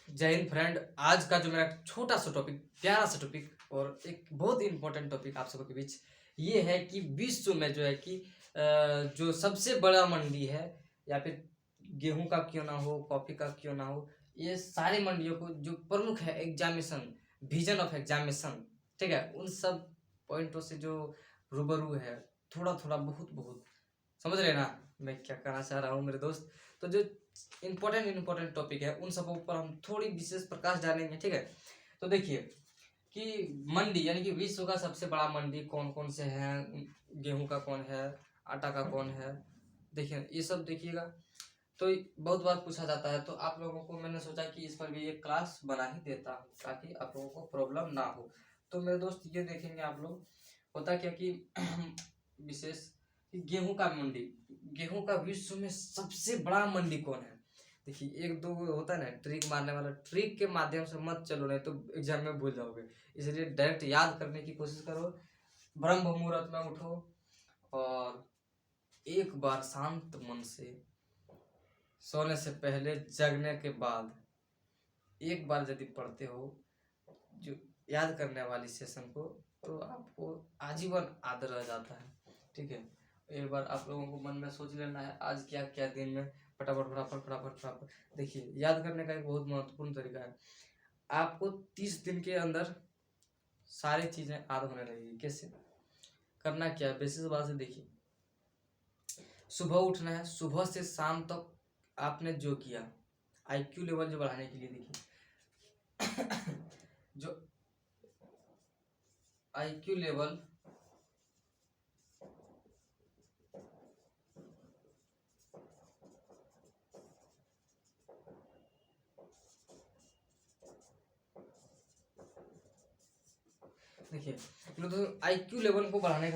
जय हिंद फ्रेंड। आज का जो मेरा छोटा सा टॉपिक, प्यारा सा टॉपिक और एक बहुत ही इंपॉर्टेंट टॉपिक आप सबके बीच ये है कि विश्व में जो है कि जो सबसे बड़ा मंडी है, या फिर गेहूं का क्यों ना हो, कॉफी का क्यों ना हो, ये सारी मंडियों को जो प्रमुख है एग्जामिनेशन, विजन ऑफ एग्जामिनेशन, ठीक है, उन सब पॉइंटों से जो रूबरू है, थोड़ा थोड़ा बहुत बहुत समझ रहे ना मैं क्या कहना चाह रहा हूँ मेरे दोस्त। तो जो इम्पोर्टेंट टॉपिक है उन सबों पर हम थोड़ी विशेष प्रकाश डालेंगे, ठीक है। तो देखिए कि मंडी यानी कि विश्व का सबसे बड़ा मंडी कौन कौन से हैं, गेहूं का कौन है, आटा का कौन है, देखिए ये सब देखिएगा। तो बहुत बार पूछा जाता है, तो आप लोगों को मैंने सोचा कि इस पर भी एक क्लास बना ही देता हूँ ताकि आप लोगों को प्रॉब्लम ना हो। तो मेरे दोस्त ये देखेंगे आप लोग, होता क्या कि विशेष कि गेहूं का मंडी, गेहूं का विश्व में सबसे बड़ा मंडी कौन है। देखिए एक दो होता है ना ट्रिक मारने वाला, ट्रिक के माध्यम से मत चलो, नहीं तो एग्जाम में भूल जाओगे। इसलिए डायरेक्ट याद करने की कोशिश करो, ब्रह्म मुहूर्त में उठो और एक बार शांत मन से, सोने से पहले, जगने के बाद एक बार यदि पढ़ते हो जो याद करने वाली सेशन को, तो आपको आजीवन याद रह जाता है, ठीक है। एक बार आप लोगों को मन में सोच लेना है आज क्या क्या दिन में, फटाफट फटाफट फटाफट फटाफट। देखिए याद करने का एक बहुत महत्वपूर्ण तरीका है, आपको 30 दिन के अंदर सारी चीजें याद होने लगेगी। कैसे करना, क्या बेसिस बात से देखिए, सुबह उठना है, सुबह से शाम तक आपने जो किया, आईक्यू लेवल जो बढ़ाने के लिए, देखिए जो आईक्यू लेवल देखिए तो आईक्यू लेवल को बढ़ाने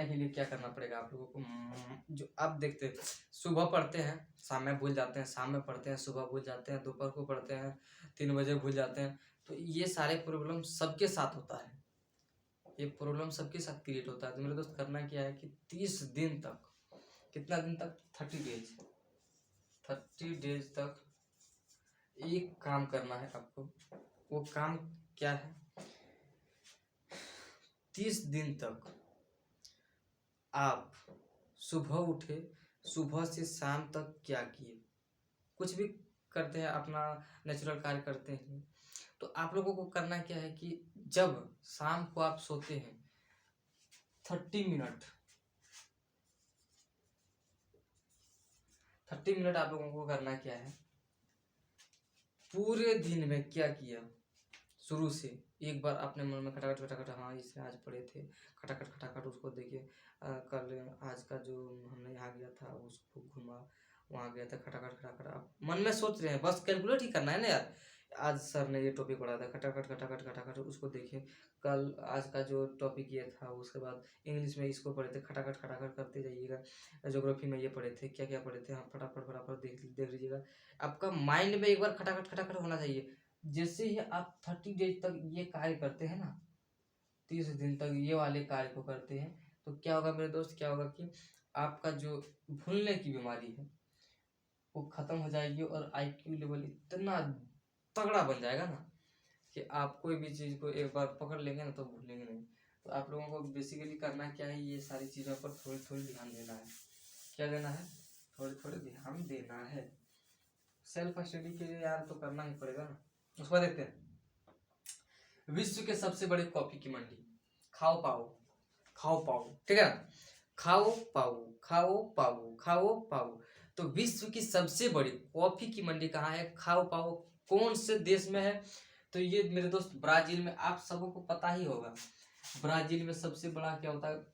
के लिए क्या करना पड़ेगा आप लोगों को। जो आप देखते हैं, सुबह पढ़ते हैं, शाम में भूल जाते हैं, शाम में पढ़ते हैं, सुबह भूल जाते हैं, दोपहर को पढ़ते हैं, 3 बजे भूल जाते हैं। तो ये सारे प्रॉब्लम सबके साथ होता है, ये प्रॉब्लम सबके साथ क्रिएट होता है। तो मेरे दोस्त करना क्या है कि 30 दिन तक, कितना दिन तक, 30 डेज, 30 डेज तक एक काम करना है आपको। वो काम क्या है, 30 दिन तक आप सुबह उठे, सुबह से शाम तक क्या किए, कुछ भी करते हैं, अपना नेचुरल कार्य करते हैं, तो आप लोगों को करना क्या है कि जब शाम को आप सोते हैं 30 मिनट, 30 मिनट आप लोगों को करना क्या है, पूरे दिन में क्या किया शुरू से एक बार अपने मन में खटाखट खटाखट, हाँ इसे आज पढ़े थे, खटाखट खटाखट उसको देखिए, कल आज का जो हमने यहाँ गया था उसको घुमा, वहाँ गया था, खटाखट खटाखट आप मन में सोच रहे हैं, बस कैलकुलेट ही करना है ना यार। आज सर ने ये टॉपिक पढ़ा था, खटाखट खटाखट खटाखट उसको देखें, कल आज का जो टॉपिक ये था, उसके बाद इंग्लिश में इसको पढ़े थे, खटाखट खटाखट करते जाइएगा। ज्योग्राफी में ये पढ़े थे, क्या क्या पढ़े थे, हाँ फटाफट फटाफट देख देख लीजिएगा। आपका माइंड में एक बार खटाखट खटाखट होना चाहिए। जैसे ही आप 30 डेज तक ये कार्य करते हैं ना, 30 दिन तक ये वाले कार्य को करते हैं, तो क्या होगा मेरे दोस्त, क्या होगा कि आपका जो भूलने की बीमारी है वो खत्म हो जाएगी, और आईक्यू लेवल इतना तगड़ा बन जाएगा ना कि आप कोई भी चीज़ को एक बार पकड़ लेंगे ना तो भूलेंगे नहीं। तो आप लोगों को बेसिकली करना क्या है, ये सारी चीज़ों पर थोड़ी थोड़ी ध्यान देना है। क्या देना है, थोड़ी थोड़ी ध्यान देना है। सेल्फ स्टडी के लिए यार तो करना ही पड़ेगा ना। उसको देखते हैं, विश्व के सबसे बड़े कॉफी की मंडी, खाओ पाओ, खाओ पाओ, ठीक है ना, खाओ पाओ खाओ पाओ खाओ पाओ। तो विश्व की सबसे बड़ी कॉफी की मंडी कहाँ है, खाओ पाओ, कौन से देश में है, तो ये मेरे दोस्त ब्राजील में। आप सबों को पता ही होगा ब्राजील में सबसे बड़ा क्या होता है,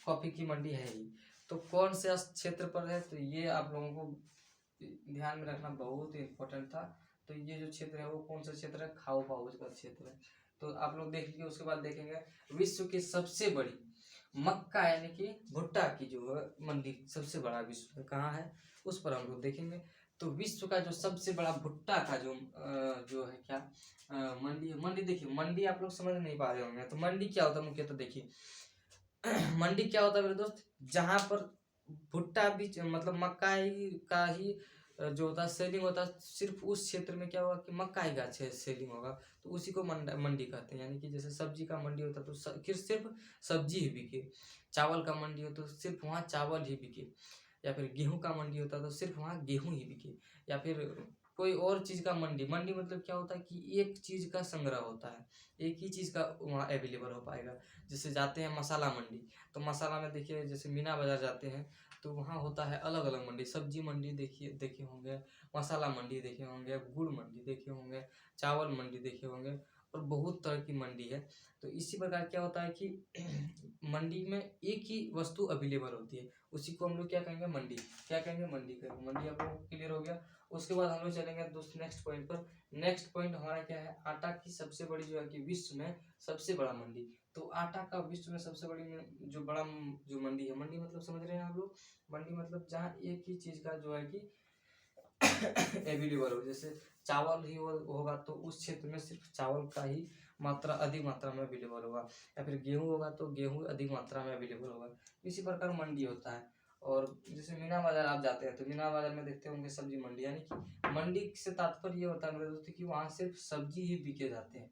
कॉफी की मंडी है ही। तो कौन से क्षेत्र पर है, तो ये आप लोगों को ध्यान में रखना बहुत ही इम्पोर्टेंट था। तो ये जो क्षेत्र है वो कौन सा क्षेत्र है, खाओ पाओ का क्षेत्र है। तो आप लोग देख लीजिए, उसके बाद देखेंगे विश्व की सबसे बड़ी मक्का यानी कि भुट्टा की जो है मंडी, सबसे बड़ा विश्व में कहाँ है, उस पर हम लोग देखेंगे। तो विश्व का जो सबसे बड़ा भुट्टा का जो है क्या मंडी है। मंडी देखिए, मंडी आप लोग समझ नहीं पा रहे होंगे, तो मंडी क्या होता है मुख्य, तो देखिए मंडी क्या होता है मेरे दोस्त, जहाँ पर भुट्टा भी मतलब मक्का ही का ही जो होता है सेलिंग होता है, सिर्फ उस क्षेत्र में क्या होगा कि मक्का का सेलिंग होगा, तो उसी को मंडी कहते हैं। यानी कि जैसे सब्जी का मंडी होता है तो सिर्फ सब्जी ही बिके, चावल का मंडी हो तो सिर्फ वहाँ चावल ही बिके, या फिर गेहूं का मंडी होता है तो सिर्फ वहाँ गेहूं ही बिके, या फिर कोई और चीज़ का मंडी। मंडी मतलब क्या होता है कि एक चीज़ का संग्रह होता है, एक ही चीज़ का वहाँ अवेलेबल हो पाएगा। जैसे जाते हैं मसाला मंडी, तो मसाला में देखिए जैसे मीना बाज़ार जाते हैं तो वहाँ होता है अलग अलग मंडी, सब्जी मंडी देखिए देखे होंगे, मसाला मंडी देखे होंगे, गुड़ मंडी देखे होंगे, चावल मंडी देखे होंगे, और बहुत तरह की मंडी है। तो इसी प्रकार क्या होता है कि मंडी में एक ही वस्तु अवेलेबल होती है, उसी को हम लोग क्या कहेंगे, मंडी। क्या कहेंगे, मंडी कहेंगे। मंडी आप लोग क्लियर हो गया। उसके बाद हम लोग चलेंगे दोस्त नेक्स्ट पॉइंट पर। नेक्स्ट पॉइंट हमारा क्या है, आटा की सबसे बड़ी जो है कि विश्व में सबसे बड़ा मंडी। तो आटा का विश्व में सबसे बड़ी जो बड़ा जो मंडी है, मंडी मतलब समझ रहे हैं आप लोग, मंडी मतलब जहाँ एक ही चीज़ का जो है कि अवेलेबल हो। जैसे चावल ही होगा तो उस क्षेत्र में सिर्फ चावल का ही मात्रा अधिक मात्रा में अवेलेबल होगा, या फिर गेहूं होगा तो गेहूं अधिक मात्रा में अवेलेबल होगा। इसी प्रकार मंडी होता है। और जैसे मीना बाजार आप जाते हैं तो मीना बाजार में देखते होंगे सब्जी मंडी, यानी कि मंडी से तात्पर्य ये होता है मेरे दोस्तों कि वहाँ सिर्फ सब्जी ही बिके जाते हैं।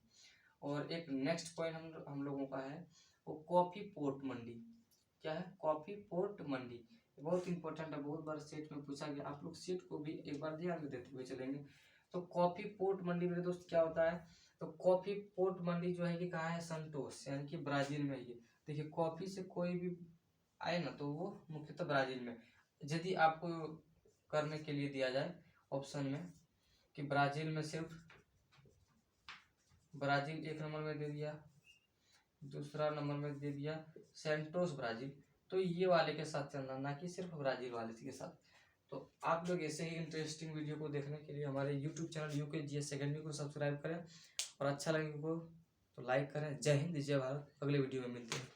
और एक नेक्स्ट पॉइंट हम लोगों का है वो कॉफी पोर्ट मंडी। क्या है, कॉफी पोर्ट मंडी। बहुत इंपॉर्टेंट है, बहुत बार सेट में पूछा गया, आप लोग सेट को भी एक बार ध्यान में देते हुए चलेंगे। तो कॉफी पोर्ट मंडी मेरे दोस्त क्या होता है, तो कॉफी पोर्ट मंडी जो है कि कहाँ है, संतोष, यानी कि ब्राजील में। ये देखिए कॉफी से कोई भी आए ना तो वो मुख्यतः ब्राजील में। यदि आपको करने के लिए दिया जाए ऑप्शन में कि ब्राजील में, सिर्फ ब्राजील एक नंबर में दे दिया, दूसरा नंबर में दे दिया सेंटोस ब्राजील, तो ये वाले के साथ चलना, ना कि सिर्फ ब्राजील वाले के साथ। तो आप लोग ऐसे ही इंटरेस्टिंग वीडियो को देखने के लिए हमारे YouTube channel UK GS secondary को सब्सक्राइब करें, और अच्छा लगे को तो लाइक करें। जय हिंद, जय भारत। अगले वीडियो में मिलते हैं।